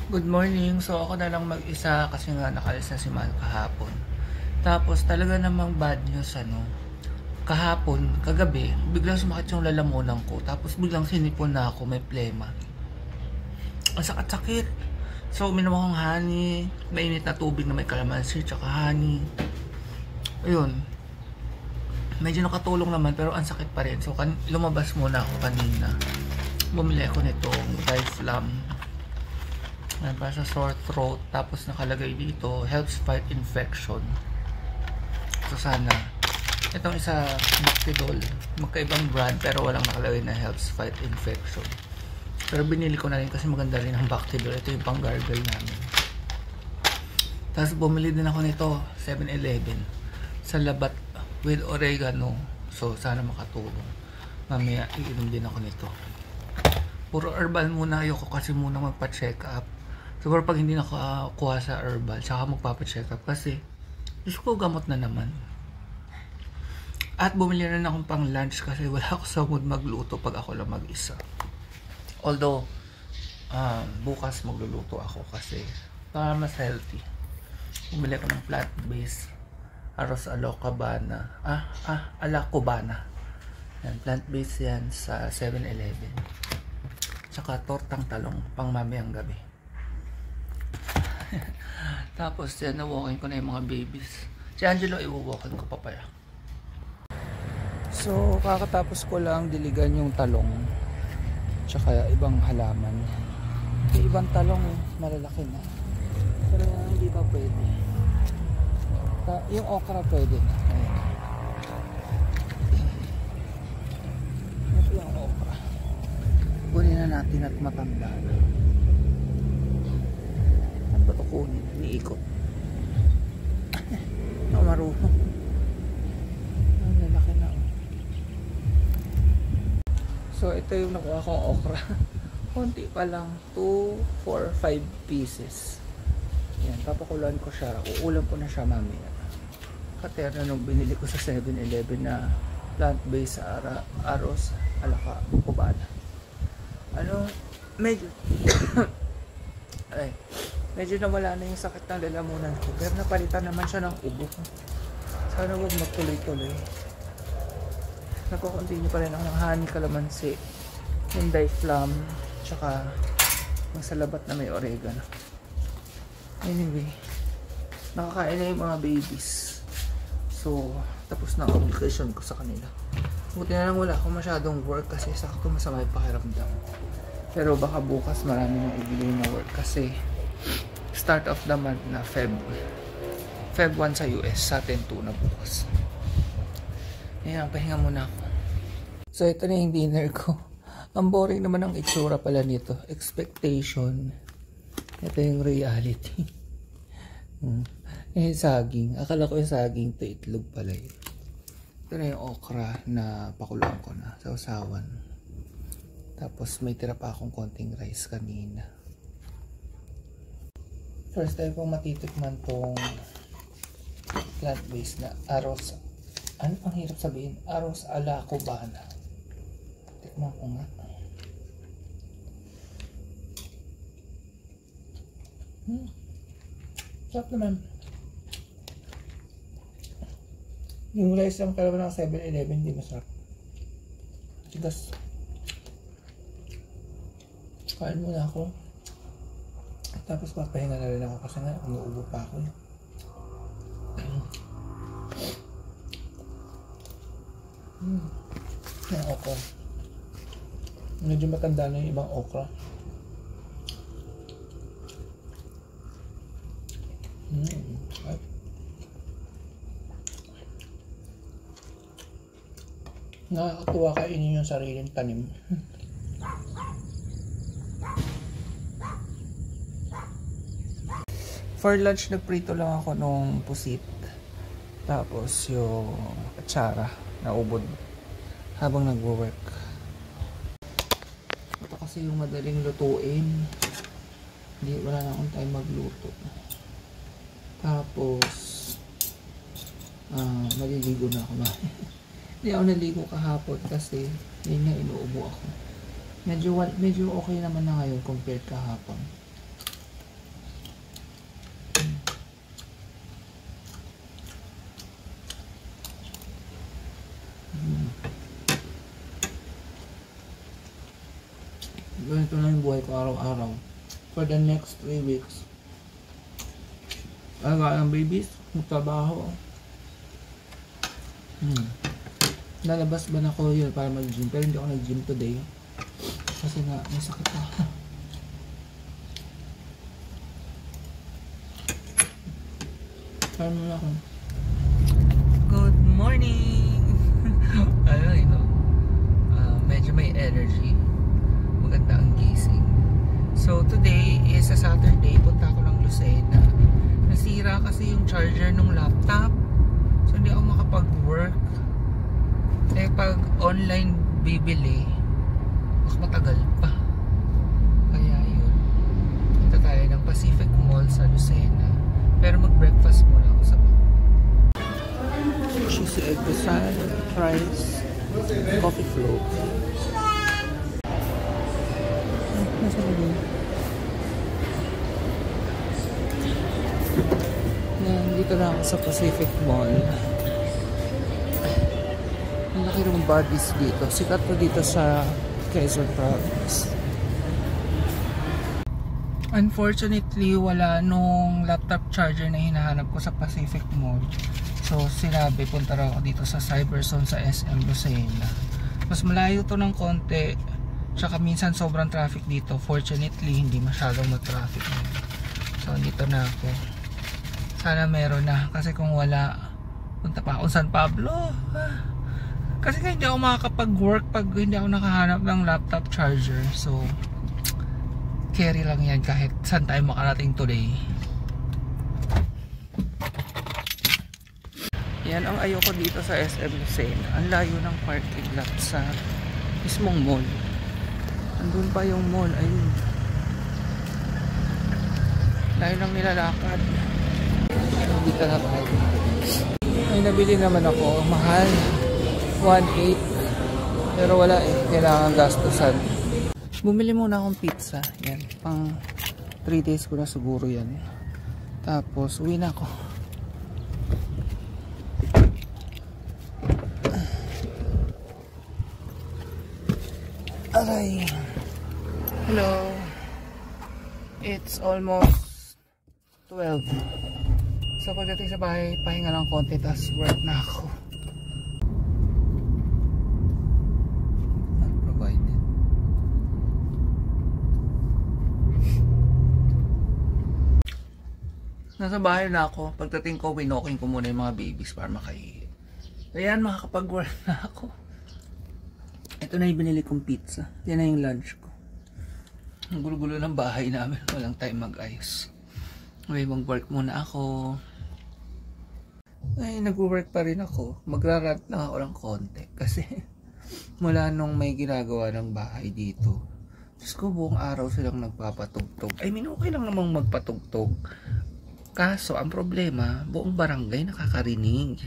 Good morning. So ako na lang mag-isa kasi nga nakalis na si Mal kahapon. Tapos talaga namang bad news Kahapon, kagabi, biglang sumakit yung lalamunan ko. Tapos biglang sinipon na ako, may plema. Ang sakit-sakit. So uminom akong honey, mainit na tubig na may kalamansi tsaka honey. Ayun. Medyo nakatulong naman pero ang sakit pa rin. So lumabas muna ako kanina. Bumili ako nitong Diflam. Para sa sore throat, tapos nakalagay dito helps fight infection. So sana itong isa Bactidol, magkaibang brand pero walang nakalagay na helps fight infection, pero binili ko na rin kasi maganda rin ang Bactidol. Ito yung pang gargle namin. Tapos bumili din ako nito 7-Eleven sa labat with oregano. So sana makatulong, mamaya iinom din ako nito. Puro herbal muna, ayoko kasi muna magpa-check up. Siguro pag hindi nakakuha sa herbal, saka magpapacheck up kasi gusto ko gamot na naman. At bumili rin akong pang lunch kasi wala ako sa mood magluto pag ako lang mag-isa. Although, bukas magluluto ako kasi para mas healthy. Bumili ako ng plant-based arroz ala cubana. Ala cubana. Yan, plant-based yan sa 7-Eleven. Tsaka tortang talong pang mamayang gabi. Tapos yan, na-walking ko na yung mga babies. Si Angelo, i-walking ko papaya. So, kakatapos ko lang diligan yung talong tsaka ibang halaman. Yung ibang talong malalaki na, pero hindi pa pwede. Yung okra pwede na. Ayan. Ito yung okra. Kunin na natin at matanda na. Ito kunin, iniikot. Marunong. Ang lalaki na. So ito yung nakuha kong okra. Konti pa lang, 2, 4, 5 pieces. Yan, papakuluan ko siya. Uulam ko na siya mamaya. Katerna nung binili ko sa 7-Eleven na plant-based arroz ala cubana. Medyo ay, medyo nawala na yung sakit ng lalamunan ko, pero napalitan naman siya ng ubo ko. Sana huwag magtuloy-tuloy. Nagko-continue pa rin ako ng honey, kalamansi, yung Diflam, tsaka yung salabat na may oregano. Anyway, nakakain na yung mga babies. So, tapos na ang obligation ko sa kanila. Buti na lang wala akong masyadong work kasi sakto masama yung pakiramdam. Pero baka bukas marami nang ibili na work kasi start of the month na Feb 1 sa US, sa atin 2 na bukas. Ayan, pahinga muna ako. So ito na yung dinner ko. Ang boring naman ang itsura pala nito. Expectation. Ito yung reality. Saging. Akala ko yung saging to itlog pala yun. Ito na yung okra na pakuluan ko na sa usawan. Tapos may tira pa akong konting rice kanina. First time kong matitikman tong plant-based na arroz. Ano ang hirap sabihin? Arroz ala cubana. Tikman ko nga. Sarap naman. Yung rice lang talaga ng 7-Eleven, hindi masarap. Tigas. Kain muna ako. Tapos papahinga na rin ako kasi nga umuubo pa ako. Yung okra. Medyo matanda na yung ibang okra. Nakakatuwa kainin yung sariling tanim. For lunch, nagprito lang ako nung pusit. Tapos yung atsara na ubod habang nagwo-work. Ito kasi yung madaling lutuin. Wala na akong time magluto. Tapos maliligo na ako. Hindi ako naligo kahapon kasi yun nga, inuubo ako. Medyo okay naman na ngayon compared kahapon. buhay ko araw-araw for the next 3 weeks. Alagaan ang babies, magtrabaho. Lalabas ba na ko yun para mag-gym? Pero hindi ako nag-gym today. Kasi nga, may sakit pa. Para mo ako. Good morning! Medyo may energy. Maganda ang gising. So, today is a Saturday. Punta ako ng Lucena. Nasira kasi yung charger ng laptop. So, hindi ako makapag-work. Pag online bibili, mas matagal pa. Kaya yun. Punta tayo ng Pacific Mall sa Lucena. Pero mag-breakfast muna ako sa cheesy egg croissant, fries, coffee float. Nasa lagi? Dito na ako sa Pacific Mall. Ang laki ng bodies dito. Sikat po dito sa Quezon Province. Unfortunately, wala nung laptop charger na hinahanap ko sa Pacific Mall. So, sinabi, punta raw ako dito sa Cyberzone sa SM Lucena. Mas malayo to ng konti. Tsaka minsan sobrang traffic dito. Fortunately, hindi masyadong mag-traffic. So, dito na ako. Sana meron na. Kasi kung wala, punta pa ako San Pablo. Kasi hindi ako makakapag-work pag hindi ako nakahanap ng laptop charger. So, carry lang yan kahit saan tayo makarating today. Yan ang ayoko dito sa SM Lucena. Ang layo ng parking lot sa mismong mall. Andun pa yung mall. Ayun. Layo ng nilalakad. Dito na tayo. Ay, nabili naman ako. Mahal. 1.8. Pero wala eh. Kailangan gastusan. Bumili muna akong pizza. Yan. Pang 3 days ko na siguro yan. Tapos, uwi na ako. Aray. Hello. It's almost 12. So, pagdating sa bahay, pahinga lang konti. Tapos, work na ako. Nasa bahay na ako. Pagdating ko, winoking ko muna yung mga babies para makaihit. Ayan, makakapag-work na ako. Ito na yung binili kong pizza. Yan na yung lunch ko. Ang gulo-gulo ng bahay namin. Walang time mag-ayos. Okay, mag-work muna ako. Ay, nag-work pa rin ako. Magra-rant lang ako ng konti. Kasi mula nung may ginagawa ng bahay dito, Diyos ko, buong araw silang nagpapatugtog. I mean, okay lang namang magpatugtog. Kaso, ang problema, buong barangay nakakarinig.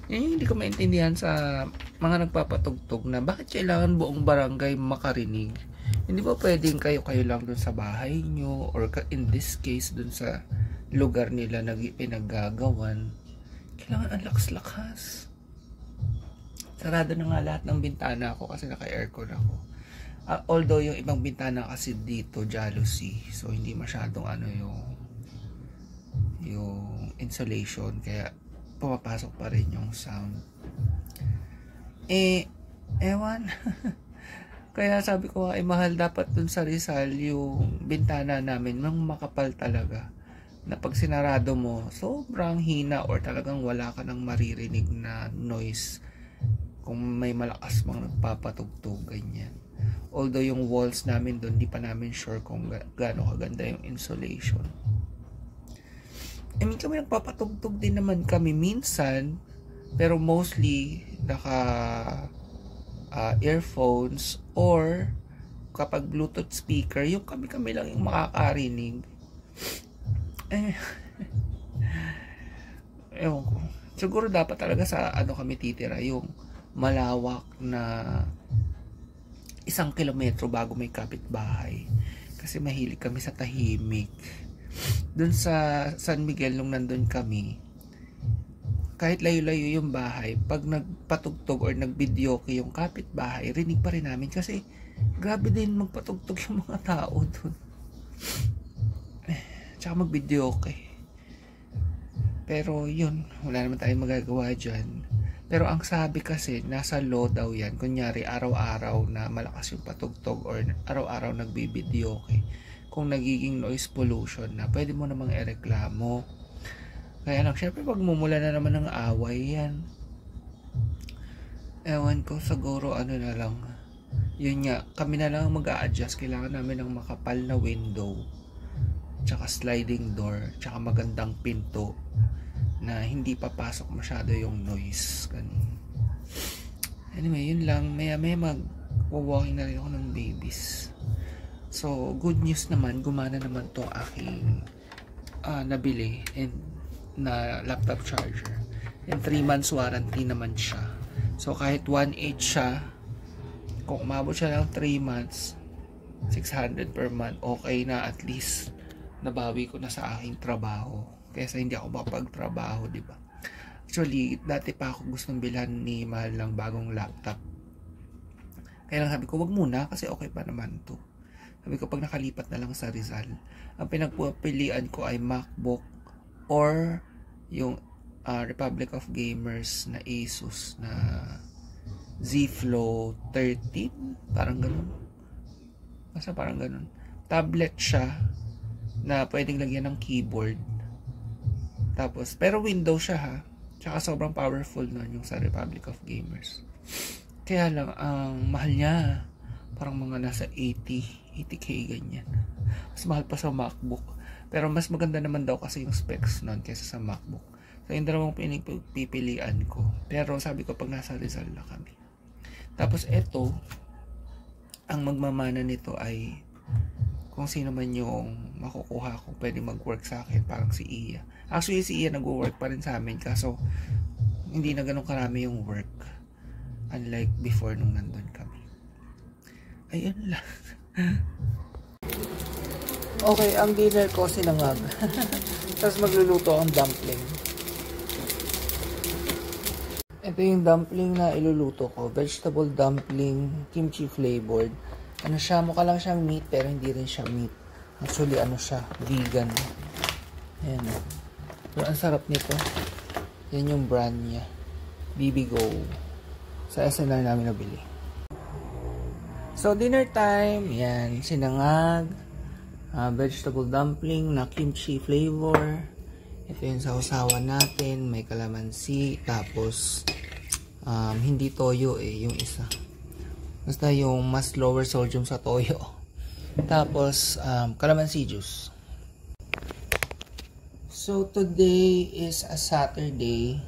Yan hindi ko maintindihan sa mga nagpapatugtog na bakit kailangan buong barangay makarinig. Hindi ba pwedeng kayo lang dun sa bahay nyo or in this case dun sa lugar nila na pinaggagawan. Kailangan ang lakas-lakas. Sarado na nga lahat ng bintana ko kasi naka-aircon ako. Although yung ibang bintana kasi dito jealousy, so hindi masyadong yung insulation, kaya pumapasok pa rin yung sound. Ewan. Kaya sabi ko mahal dapat dun sa Rizal yung bintana namin, nang makapal talaga, na pag sinarado mo sobrang hina or talagang wala ka nang maririnig na noise kung may malakas mang nagpapatugtog, ganyan. Although yung walls namin doon, di pa namin sure kung gaano kaganda yung insulation. I mean, kami nagpapatugtog din naman kami minsan, pero mostly naka earphones or kapag Bluetooth speaker, yung kami lang yung makakarinig. Ewan ko. Siguro dapat talaga sa kami titira, yung malawak na 1 kilometro bago may kapitbahay. Kasi mahilig kami sa tahimik. Doon sa San Miguel nung nandun kami, kahit layo-layo yung bahay, pag nagpatugtog or nagbideoke yung kapitbahay, rinig pa rin namin kasi Grabe din magpatugtog yung mga tao dun. Tsaka mag-video okay. Pero yun, wala naman tayong magagawa dyan. Pero ang sabi kasi, nasa law daw yan. Kunyari, araw-araw na malakas yung patugtog or araw-araw nagbibideo okay. Kung nagiging noise pollution na, pwede mo namang ireklamo. Kaya lang, syempre pagmumula na naman ng away yan. Ewan ko, siguro ano na lang. Yun nga, kami na lang mag-a-adjust. Kailangan namin ng makapal na window, tsaka sliding door, tsaka magandang pinto na hindi papasok masyado yung noise. Ganun. Anyway, yun lang. Maya mag-walking na rin ako ng babies. So, good news naman, gumana naman to aking nabili and na laptop charger. And 3 months warranty naman siya. So, kahit 1.8 siya, kung umabot siya ng 3 months, 600 per month, okay na, at least nabawi ko na sa aking trabaho. Kaysa hindi ako makapagtrabaho, di ba? Actually, dati pa ako gustong bilhan ni mahal ng bagong laptop. Kaya lang sabi ko, wag muna kasi okay pa naman to. Sabi ko, pag nakalipat na lang sa Rizal, ang pinagpapilian ko ay MacBook or yung Republic of Gamers na Asus na Z Flow 13, parang ganun. Basta parang ganun. Tablet siya na pwedeng lagyan ng keyboard. Tapos, pero Windows siya ha. Tsaka sobrang powerful nun yung sa Republic of Gamers. Kaya lang, ang mahal niya. Parang mga nasa 80k ganyan. Mas mahal pa sa MacBook. Pero mas maganda naman daw kasi yung specs nun kaysa sa MacBook. So, yung dalawang pinipilian ko. Pero sabi ko, pag nasa Rizal na kami. Tapos eto, ang magmamana nito ay kung sino man yung makukuha ko pwede mag-work sa akin, parang si Iya. Actually si Iya nag-work pa rin sa amin kaso hindi na ganun karami yung work unlike before nung nandun kami. Ayun lang. Okay, ang dinner ko sinangag. Tapos magluluto ang dumpling. Ito yung dumpling na iluluto ko. Vegetable dumpling, kimchi flavored. Ano siya, mukha lang siyang meat pero hindi rin siya meat. Actually, ano siya, vegan. Ayan. Pero ang sarap nito. Yan yung brand niya. Bibigo. Sa SNR namin nabili. So, dinner time. Yan, sinangag. Vegetable dumpling na kimchi flavor. Ito yung sausawan natin. May kalamansi. Tapos, hindi toyo yung isa. Basta yung mas lower sodium sa toyo. Tapos, calamansi juice. So, today is a Saturday.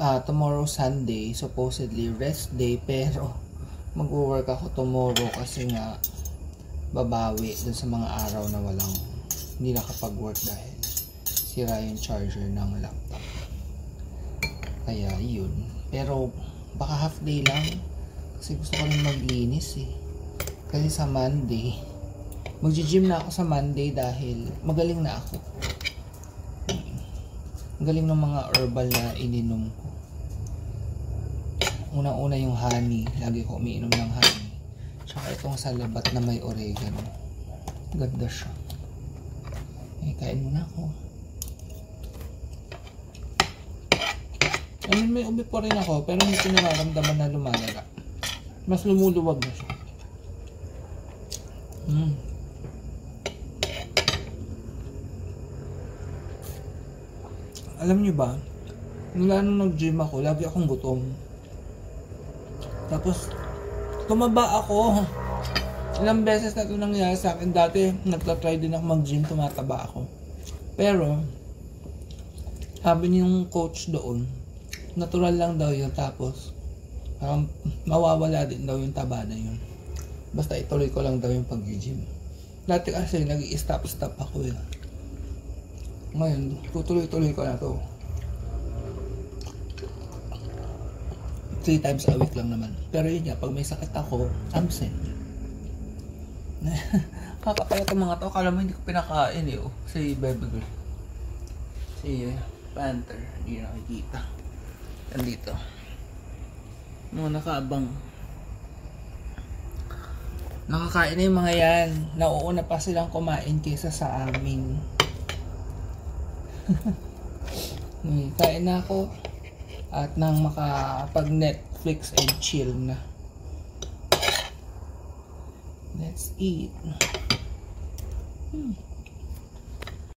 Tomorrow Sunday. Supposedly rest day. Pero, mag-work ako tomorrow kasi nga babawi dun sa mga araw na hindi nakapag-work dahil sira yung charger ng laptop. Kaya, yun. Pero, baka half day lang. Kasi gusto ko rin maglinis eh. Kasi sa Monday, magji-gym na ako sa Monday dahil magaling na ako. Magaling ng mga herbal na ininom ko. Unang-una yung honey. Lagi ko umiinom ng honey. Tsaka itong salabat na may oregano. Ganda siya. Kain muna ako. I mean, may ubi pa rin ako, pero hindi ko nararamdaman na lumalaga. Mas lumuluwag na siya. Alam niyo ba, nung nag-gym ako, lagi akong gutom. Tapos, tumaba ako. Ilang beses na ito nangyari sa akin. Dati, nagtatry din ako mag-gym, tumataba ako. Pero, sabi niyong coach doon, natural lang daw yun. Tapos, mawawala din daw yung taba na yun. Basta ituloy ko lang daw yung pag-gym. Dati kasi nag-i-stop ako yun. Ngayon, tutuloy-tuloy ko na to. 3 times a week lang naman. Pero yun nga, pag may sakit ako, absent. Kakapayat ang mga to. Akala mo hindi ko pinakain eh. Oh. Si Baby Girl. Si Panther. Hindi nakikita. Nandito. Mga nakaabang. Nakakain na yung mga yan. Nauuna pa silang kumain kaysa sa amin. Kain na ako. At nang makapag Netflix and chill na. Let's eat.